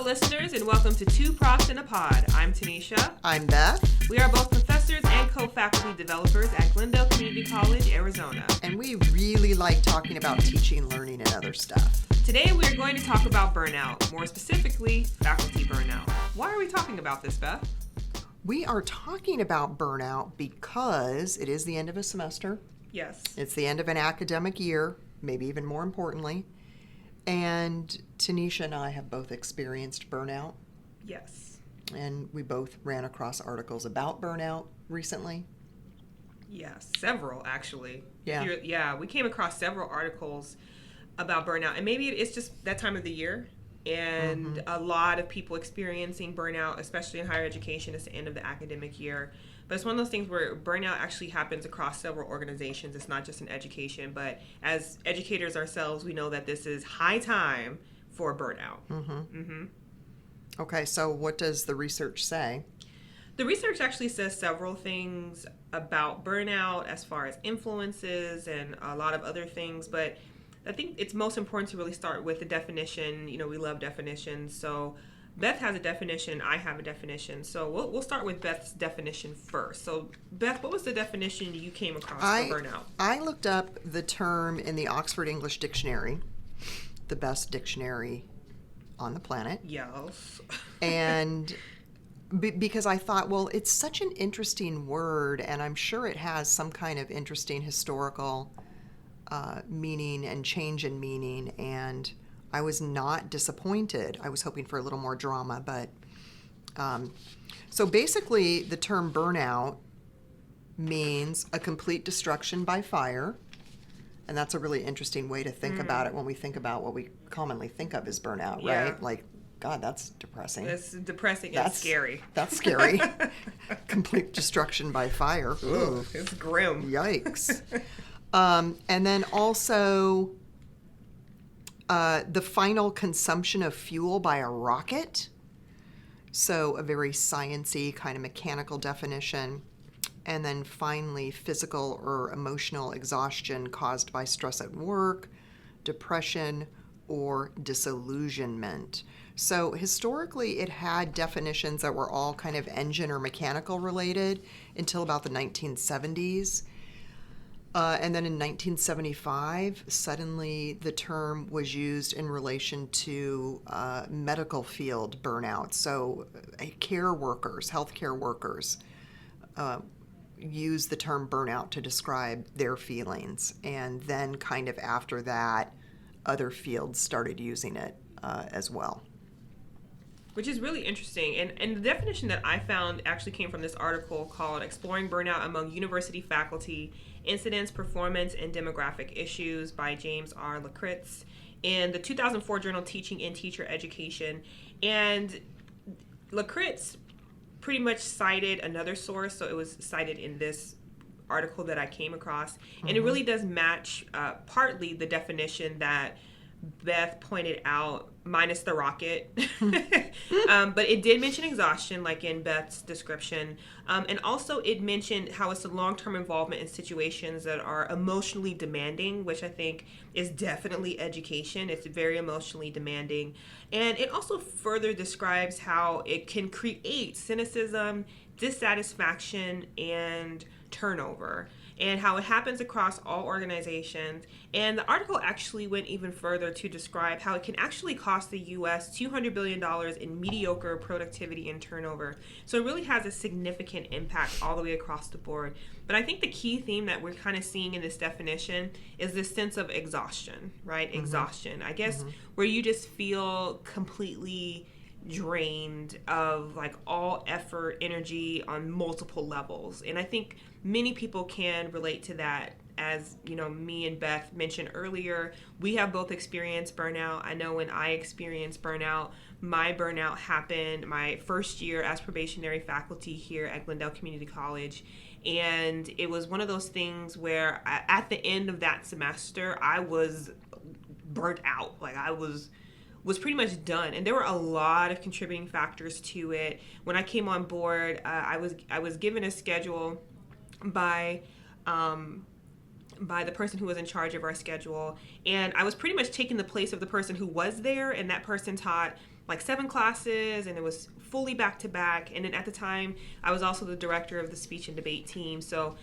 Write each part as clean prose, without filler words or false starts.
listeners, and welcome to Two Profs in a Pod. I'm Tanisha. I'm Beth. We are both professors and co-faculty developers at Glendale Community College, Arizona. And we really like talking about teaching, learning, and other stuff. Today we are going to talk about burnout, more specifically, faculty burnout. Why are we talking about this, Beth? We are talking about burnout because it is the end of a semester. Yes. It's the end of an academic year, maybe even more importantly. And Tanisha and I have both experienced burnout. Yes. And we both ran across articles about burnout recently. Yes, several actually. Yeah. We came across several articles about burnout. And maybe it's just that time of the year. And a lot of people experiencing burnout, especially in higher education. It's the end of the academic year. But it's one of those things where burnout actually happens across several organizations. It's not just in education, but as educators ourselves, we know that this is high time for burnout. Okay, so what does the research say? The research actually says several things about burnout as far as influences and a lot of other things, but I think it's most important to really start with the definition. You know, we love definitions, so Beth has a definition, I have a definition. So we'll start with Beth's definition first. So Beth, what was the definition you came across for burnout? I looked up the term in the Oxford English Dictionary, the best dictionary on the planet. Yes. And because I thought, well, it's such an interesting word, and I'm sure it has some kind of interesting historical meaning and change in meaning, and I was not disappointed. I was hoping for a little more drama, but so basically the term burnout means a complete destruction by fire, and that's a really interesting way to think about it when we think about what we commonly think of as burnout, right? Like, God, that's depressing. That's depressing and scary. That's scary. Complete destruction by fire. Ooh, it's grim. Yikes. And then also the final consumption of fuel by a rocket. So a very science-y kind of mechanical definition. And then finally, physical or emotional exhaustion caused by stress at work, depression, or disillusionment. So historically, it had definitions that were all kind of engine or mechanical related until about the 1970s. And then in 1975, suddenly the term was used in relation to medical field burnout. So care workers, healthcare workers, use the term burnout to describe their feelings. And then kind of after that, other fields started using it as well. Which is really interesting. And the definition that I found actually came from this article called Exploring Burnout Among University Faculty, Incidents, Performance, and Demographic Issues by James R. Lakritz in the 2004 journal Teaching and Teacher Education. And Lakritz pretty much cited another source, so it was cited in this article that I came across. And it really does match partly the definition that Beth pointed out, minus the rocket. But it did mention exhaustion, like in Beth's description. And also it mentioned how it's a long-term involvement in situations that are emotionally demanding, which I think is definitely education. It's very emotionally demanding. And it also further describes how it can create cynicism, dissatisfaction, and turnover, and how it happens across all organizations. And the article actually went even further to describe how it can actually cost the U.S. $200 billion in mediocre productivity and turnover. So it really has a significant impact all the way across the board. But I think the key theme that we're kind of seeing in this definition is this sense of exhaustion, right? Exhaustion. I guess where you just feel completely drained of like all effort, energy on multiple levels. And I think many people can relate to that. As you know, me and Beth mentioned earlier, we have both experienced burnout. I know when I experienced burnout, my burnout happened my first year as probationary faculty here at Glendale Community College. And it was one of those things where at the end of that semester, I was burnt out. Like I was pretty much done, and there were a lot of contributing factors to it. When I came on board, I was given a schedule by by the person who was in charge of our schedule. And I was pretty much taking the place of the person who was there, and that person taught like 7 classes, and it was fully back to back. And then at the time, I was also the director of the speech and debate team. So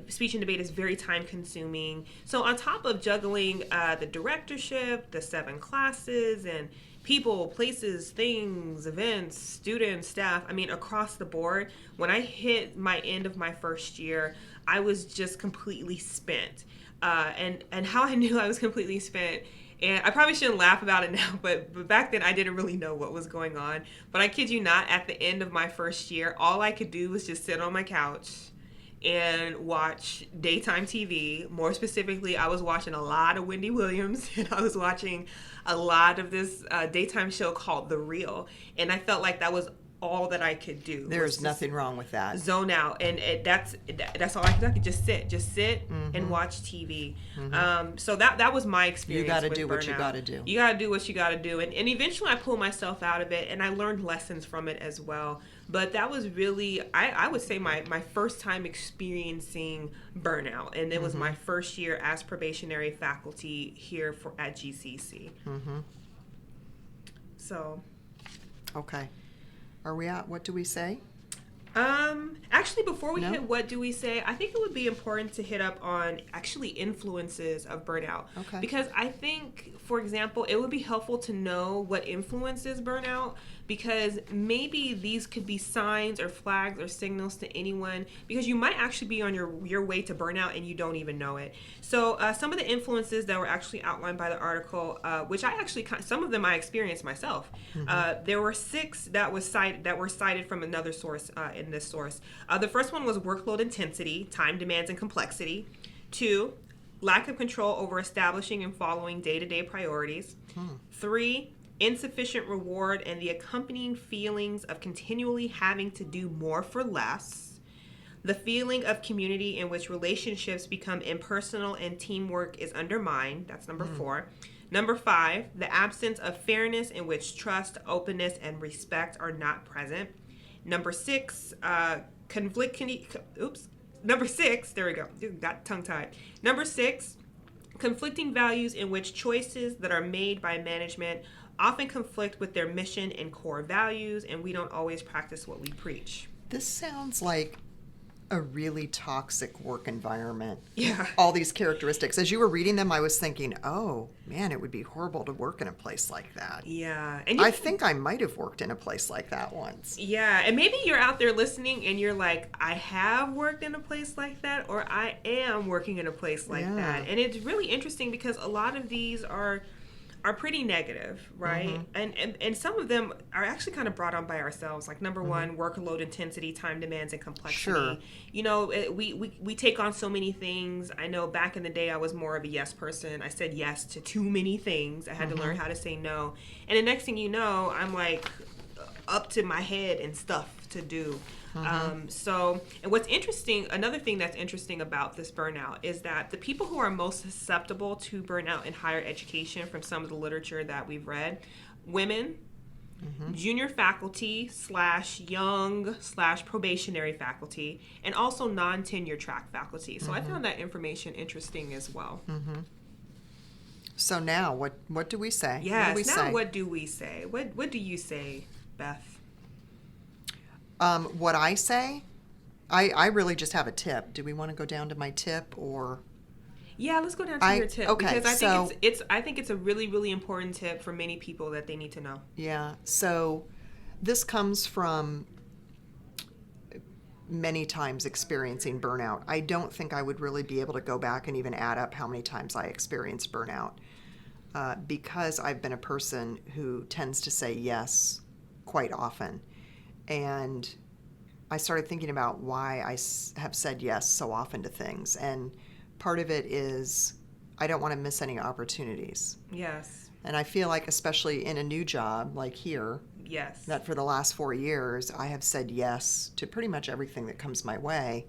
speech and debate is very time consuming. So on top of juggling the directorship, the 7 classes, and people, places, things, events, students, staff, I mean, across the board, when I hit my end of my first year, I was just completely spent. And how I knew I was completely spent, and I probably shouldn't laugh about it now, but back then I didn't really know what was going on. But I kid you not, at the end of my first year, all I could do was just sit on my couch and watch daytime TV. More specifically, I was watching a lot of Wendy Williams, and I was watching a lot of this daytime show called The Real. And I felt like that was all that I could do. There's nothing wrong with that. Zone out, and that's all I could just sit and watch TV. So that was my experience. You got to with do burnout. what you got to do. You got to do what you got to do, and eventually I pulled myself out of it, and I learned lessons from it as well. But that was really, I would say, my first time experiencing burnout, and it was my first year as probationary faculty here at GCC. So, okay. Are we at what do we say? Actually, before we hit what do we say, I think it would be important to hit up on actually influences of burnout. Okay. Because I think, for example, it would be helpful to know what influences burnout, because maybe these could be signs or flags or signals to anyone, because you might actually be on your way to burnout and you don't even know it. So some of the influences that were actually outlined by the article, which I actually, some of them I experienced myself. There were 6 that were cited from another source in this source. The first one was workload intensity, time demands, and complexity. 2, lack of control over establishing and following day-to-day priorities. 3, insufficient reward and the accompanying feelings of continually having to do more for less. The feeling of community in which relationships become impersonal and teamwork is undermined. That's number 4. Number 5, the absence of fairness in which trust, openness, and respect are not present. Number 6, Number 6, there we go. Got tongue-tied. Number 6, conflicting values in which choices that are made by management often conflict with their mission and core values, and we don't always practice what we preach. This sounds like a really toxic work environment. Yeah. All these characteristics. As you were reading them, I was thinking, oh, man, it would be horrible to work in a place like that. Yeah. And I think I might have worked in a place like that once. Yeah. And maybe you're out there listening and you're like, I have worked in a place like that, or I am working in a place like that. And it's really interesting because a lot of these are pretty negative, right? And some of them are actually kind of brought on by ourselves. Like number 1, workload intensity, time demands, and complexity. Sure. You know, we take on so many things. I know back in the day I was more of a yes person. I said yes to too many things. I had to learn how to say no. And the next thing you know, I'm like up to my head in stuff to do. So, and what's interesting, another thing that's interesting about this burnout is that the people who are most susceptible to burnout in higher education, from some of the literature that we've read, women, junior faculty / young / probationary faculty, and also non-tenure track faculty. So I found that information interesting as well. So now, what do we say? Yes, what do we say? What do you say, Beth? What I say, I really just have a tip. Do we want to go down to my tip, or? Yeah, let's go down to your tip. Okay, because I think it's a really, really important tip for many people that they need to know. Yeah. So this comes from many times experiencing burnout. I don't think I would really be able to go back and even add up how many times I experienced burnout, because I've been a person who tends to say yes quite often. And I started thinking about why I have said yes so often to things. And part of it is I don't want to miss any opportunities. Yes. And I feel like, especially in a new job like here, yes, that for the last 4 years, I have said yes to pretty much everything that comes my way.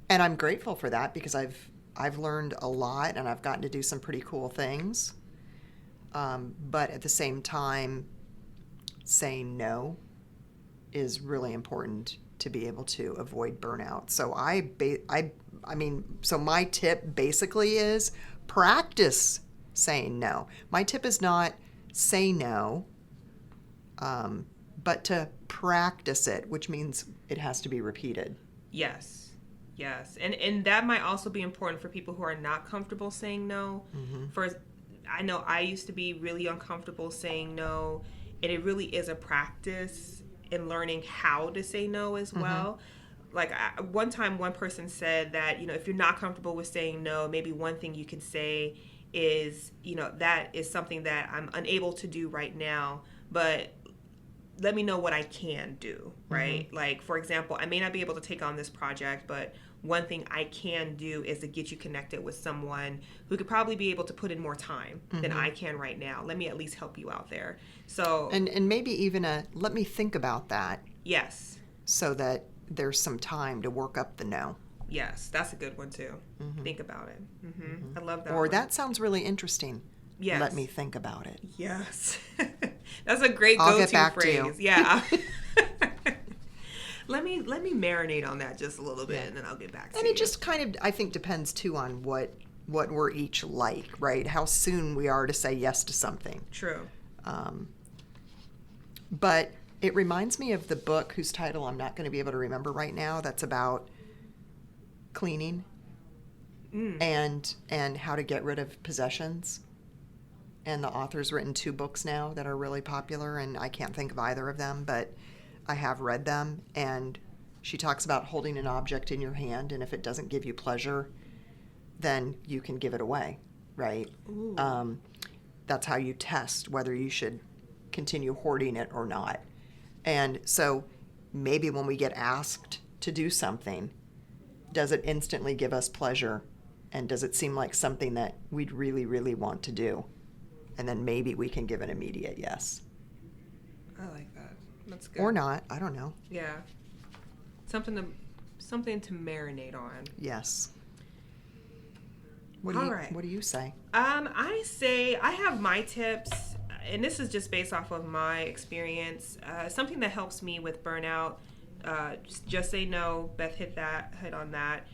And I'm grateful for that because I've learned a lot and I've gotten to do some pretty cool things. But at the same time, saying no is really important to be able to avoid burnout. So I I mean, so my tip basically is practice saying no. My tip is not say no, but to practice it, which means it has to be repeated. Yes. Yes. And that might also be important for people who are not comfortable saying no. I know I used to be really uncomfortable saying no, and it really is a practice in learning how to say no as well. Like one time, one person said that, if you're not comfortable with saying no, maybe one thing you can say is, that is something that I'm unable to do right now, but let me know what I can do, right? Like, for example, I may not be able to take on this project, but one thing I can do is to get you connected with someone who could probably be able to put in more time than I can right now. Let me at least help you out there. So, and maybe even let me think about that. Yes. So that there's some time to work up the no. Yes, that's a good one too. Think about it. I love that. Or one. that sounds really interesting. Yes. Let me think about it. Yes. That's a great I'll go-to get back phrase. to you. Yeah. Let me marinate on that just a little bit, and then I'll get back to you. And it just kind of, I think, depends too on what we're each like, right? How soon we are to say yes to something. True. But it reminds me of the book whose title I'm not going to be able to remember right now. That's about cleaning and how to get rid of possessions. And the author's written 2 books now that are really popular, and I can't think of either of them, but I have read them. And she talks about holding an object in your hand, and if it doesn't give you pleasure, then you can give it away, right? That's how you test whether you should continue hoarding it or not. And so maybe when we get asked to do something, does it instantly give us pleasure? And does it seem like something that we'd really, really want to do? And then maybe we can give an immediate yes. I like that. That's good. Or not. I don't know. Yeah. Something to marinate on. Yes. All right. What do you say? I say I have my tips, and this is just based off of my experience. Something that helps me with burnout. Just say no. Beth hit on that.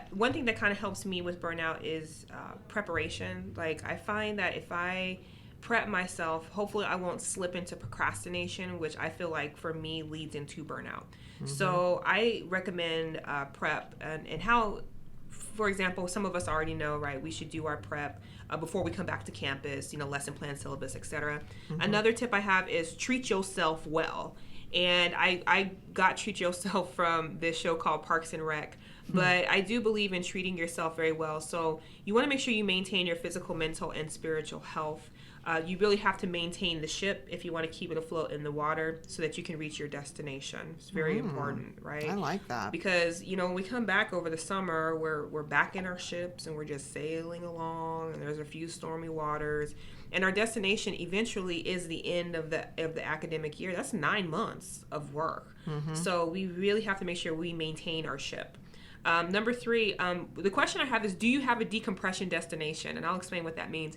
One thing that kind of helps me with burnout is preparation. Like, I find that if I prep myself, hopefully I won't slip into procrastination, which I feel like for me leads into burnout. So I recommend prep and how, for example, some of us already know, right, we should do our prep before we come back to campus, lesson plan, syllabus, etc. Another tip I have is treat yourself well. And I got treat yourself from this show called Parks and Rec. But I do believe in treating yourself very well. So you want to make sure you maintain your physical, mental, and spiritual health. You really have to maintain the ship if you want to keep it afloat in the water so that you can reach your destination. It's very important, right? I like that. Because, when we come back over the summer, we're back in our ships and we're just sailing along, and there's a few stormy waters. And our destination eventually is the end of the academic year. That's 9 months of work. So we really have to make sure we maintain our ship. Number 3, the question I have is, do you have a decompression destination? And I'll explain what that means.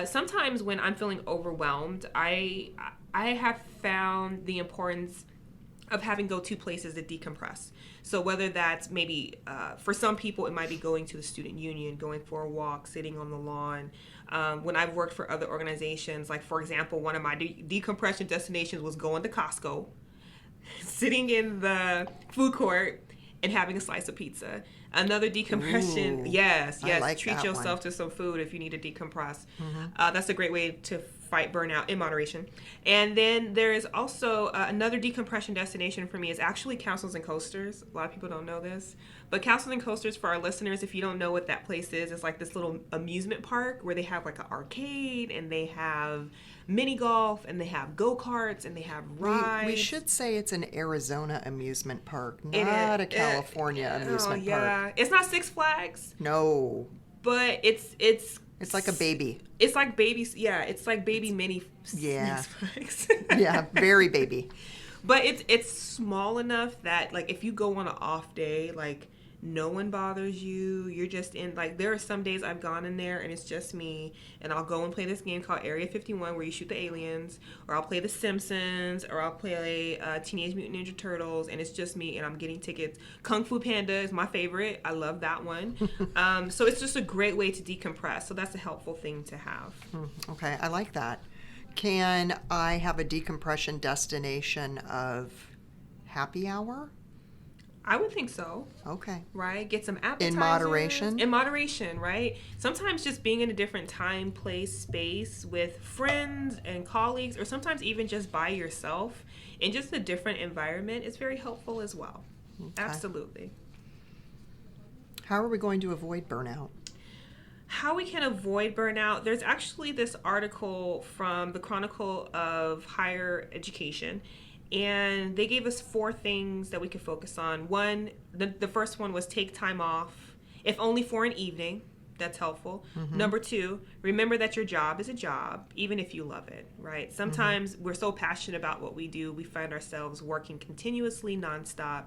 Sometimes when I'm feeling overwhelmed, I have found the importance of having go-to places to decompress. So whether that's maybe, for some people, it might be going to the student union, going for a walk, sitting on the lawn. When I've worked for other organizations, like, for example, one of my decompression destinations was going to Costco, sitting in the food court, and having a slice of pizza. Another decompression. Ooh, yes. like Treat that yourself one. to some food if you need to decompress. That's a great way to fight burnout in moderation. And then there is also another decompression destination for me is actually Castles and Coasters. A lot of people don't know this. But Castles and Coasters, for our listeners, if you don't know what that place is, it's like this little amusement park where they have like an arcade and they have mini golf and they have go-karts and they have rides. We should say it's an Arizona amusement park, not a California amusement park. It's not Six Flags. No. But it's like a baby. It's like babies. Yeah, it's like baby mini Six Flags. Yeah, very baby. But it's small enough that, like, if you go on an off day, like, No one bothers you. You're just in, like, there are some days I've gone in there and it's just me, and I'll go and play this game called Area 51 where you shoot the aliens, or I'll play The Simpsons, or I'll play Teenage Mutant Ninja Turtles, and it's just me, and I'm getting tickets. Kung Fu Panda is my favorite. I love that one. So it's just a great way to decompress. So that's a helpful thing to have. Okay, I like that. Can I have a decompression destination of happy hour? I would think so. Okay. Right? Get some appetizers. In moderation? In moderation, right? Sometimes just being in a different time, place, space with friends and colleagues, or sometimes even just by yourself in just a different environment is very helpful as well. Okay. Absolutely. How are we going to avoid burnout? How we can avoid burnout, there's actually this article from the Chronicle of Higher Education, and they gave us 4 things that we could focus on. One, the first one was take time off, if only for an evening. That's helpful. Number 2, remember that your job is a job, even if you love it, right? Sometimes we're so passionate about what we do, we find ourselves working continuously, nonstop,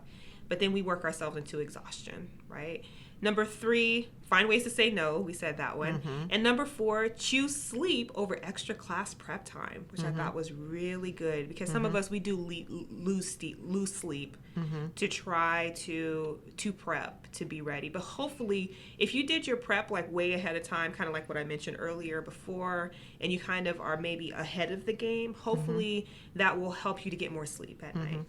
but then we work ourselves into exhaustion, right? Number 3, find ways to say no. We said that one. And number 4, choose sleep over extra class prep time, which I thought was really good, because some of us, we do lose sleep to try to prep, to be ready. But hopefully, if you did your prep like way ahead of time, kind of like what I mentioned earlier before, and you kind of are maybe ahead of the game, hopefully that will help you to get more sleep at night.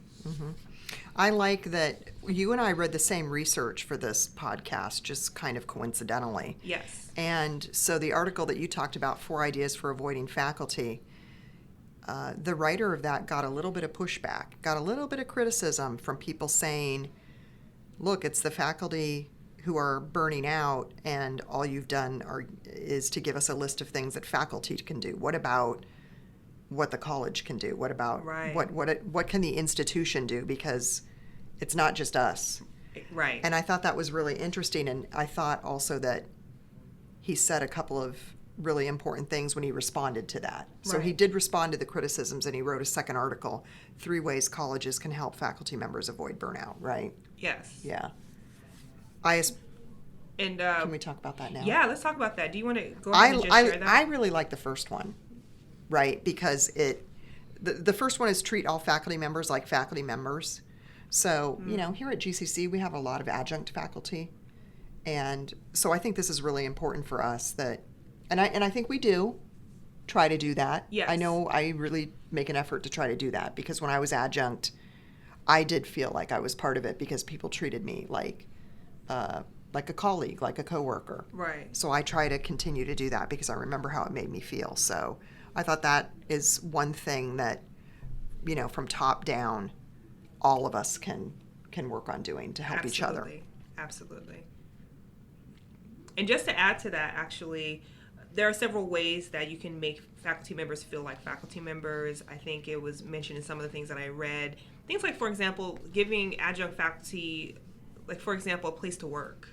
I like that you and I read the same research for this podcast, just kind of coincidentally. Yes. And so the article that you talked about, 4 Ideas for Avoiding Faculty, the writer of that got a little bit of pushback, got a little bit of criticism from people saying, look, it's the faculty who are burning out, and all you've done is to give us a list of things that faculty can do. What about what the college can do? What about what can the institution do? Because it's not just us. Right. And I thought that was really interesting. And I thought also that he said a couple of really important things when he responded to that. So he did respond to the criticisms, and he wrote a second article, 3 Ways Colleges Can Help Faculty Members Avoid Burnout, right? Yes. Yeah. And can we talk about that now? Yeah, let's talk about that. Do you want to go ahead and just share that? I really like the first one, right? Because the first one is treat all faculty members like faculty members. So, here at GCC, we have a lot of adjunct faculty. And so I think this is really important for us and I think we do try to do that. Yes. I know I really make an effort to try to do that, because when I was adjunct, I did feel like I was part of it because people treated me like a colleague, like a coworker. Right. So I try to continue to do that because I remember how it made me feel. So I thought that is one thing that, from top down, all of us can work on doing to help each other. Absolutely. And just to add to that, actually, there are several ways that you can make faculty members feel like faculty members. I think it was mentioned in some of the things that I read. Things like, for example, giving adjunct faculty, like, for example, a place to work.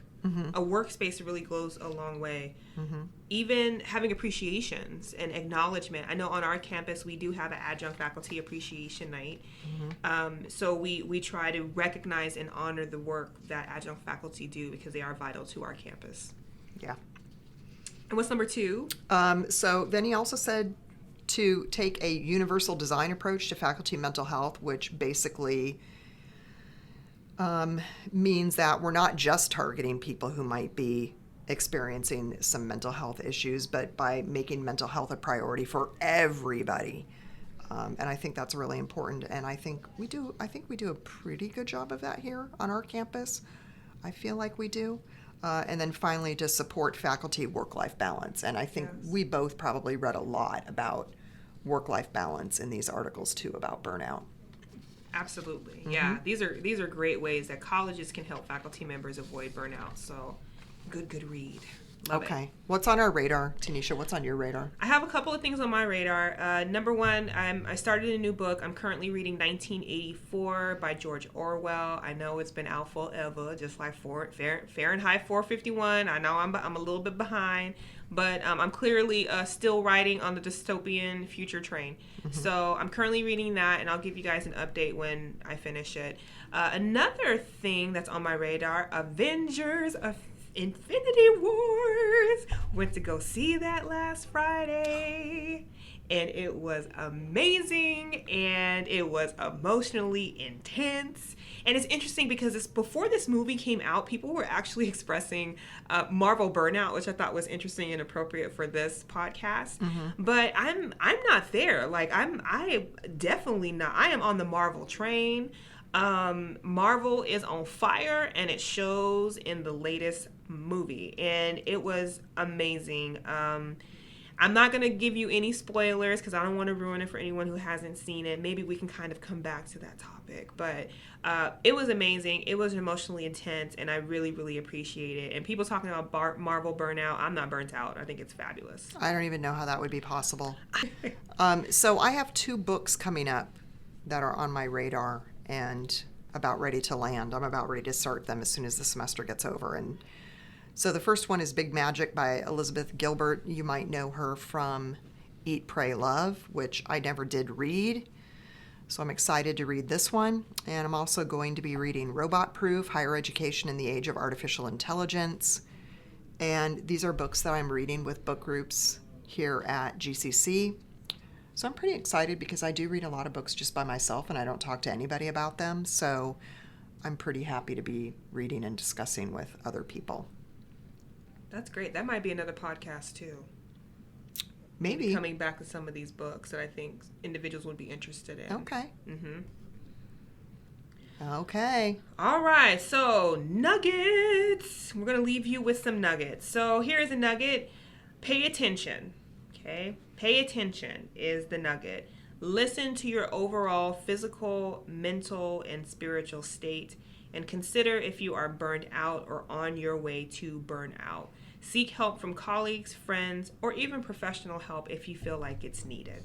A workspace really goes a long way. Even having appreciations and acknowledgement. I know on our campus we do have an adjunct faculty appreciation night. So we try to recognize and honor the work that adjunct faculty do, because they are vital to our campus. Yeah. And what's number 2? So then he also said to take a universal design approach to faculty mental health, which basically means that we're not just targeting people who might be experiencing some mental health issues, but by making mental health a priority for everybody. And I think that's really important. And I think we do a pretty good job of that here on our campus. I feel like we do. And then finally, to support faculty work-life balance. And I think we both probably read a lot about work-life balance in these articles too, about burnout. Absolutely. Yeah. These are great ways that colleges can help faculty members avoid burnout. So good read. Love it. Okay. What's on our radar, Tanisha? What's on your radar? I have a couple of things on my radar. Number one, I started a new book. I'm currently reading 1984 by George Orwell. I know it's been out forever, just like Fahrenheit 451. I know I'm a little bit behind, but I'm clearly still riding on the dystopian future train. So I'm currently reading that, and I'll give you guys an update when I finish it. Another thing that's on my radar, Avengers of Infinity Wars. Went to go see that last Friday, and it was amazing, and it was emotionally intense. And it's interesting because before this movie came out, people were actually expressing Marvel burnout, which I thought was interesting and appropriate for this podcast. But I'm not there. Like I definitely not. I am on the Marvel train. Marvel is on fire, and it shows in the latest movie, and it was amazing. I'm not going to give you any spoilers because I don't want to ruin it for anyone who hasn't seen it. Maybe we can kind of come back to that topic, but it was amazing. It was emotionally intense, and I really, really appreciate it. And people talking about Marvel burnout, I'm not burnt out. I think it's fabulous. I don't even know how that would be possible. So I have 2 books coming up that are on my radar and about ready to land. I'm about ready to start them as soon as the semester gets over. And so the first one is Big Magic by Elizabeth Gilbert. You might know her from Eat, Pray, Love, which I never did read. So I'm excited to read this one. And I'm also going to be reading Robot Proof, Higher Education in the Age of Artificial Intelligence. And these are books that I'm reading with book groups here at GCC. So I'm pretty excited because I do read a lot of books just by myself and I don't talk to anybody about them. So I'm pretty happy to be reading and discussing with other people. That's great. That might be another podcast too. Maybe. Coming back to some of these books that I think individuals would be interested in. Okay. Mm-hmm. Okay. All right. So nuggets. We're going to leave you with some nuggets. So here's a nugget. Pay attention. Okay. Pay attention is the nugget. Listen to your overall physical, mental, and spiritual state, and consider if you are burned out or on your way to burnout. Seek help from colleagues, friends, or even professional help if you feel like it's needed.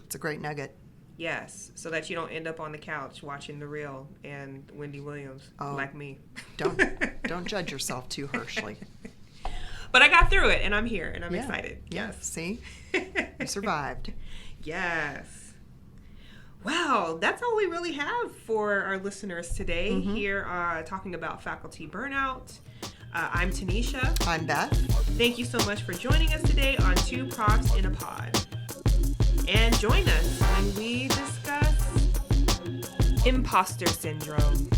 It's a great nugget. Yes, so that you don't end up on the couch watching The Real and Wendy Williams, like me. Don't judge yourself too harshly. But I got through it, and I'm here, and I'm excited. Yes. See? You survived. Yes. Wow, that's all we really have for our listeners today here talking about faculty burnout. I'm Tanisha. I'm Beth. Thank you so much for joining us today on 2 Profs in a Pod. And join us when we discuss imposter syndrome.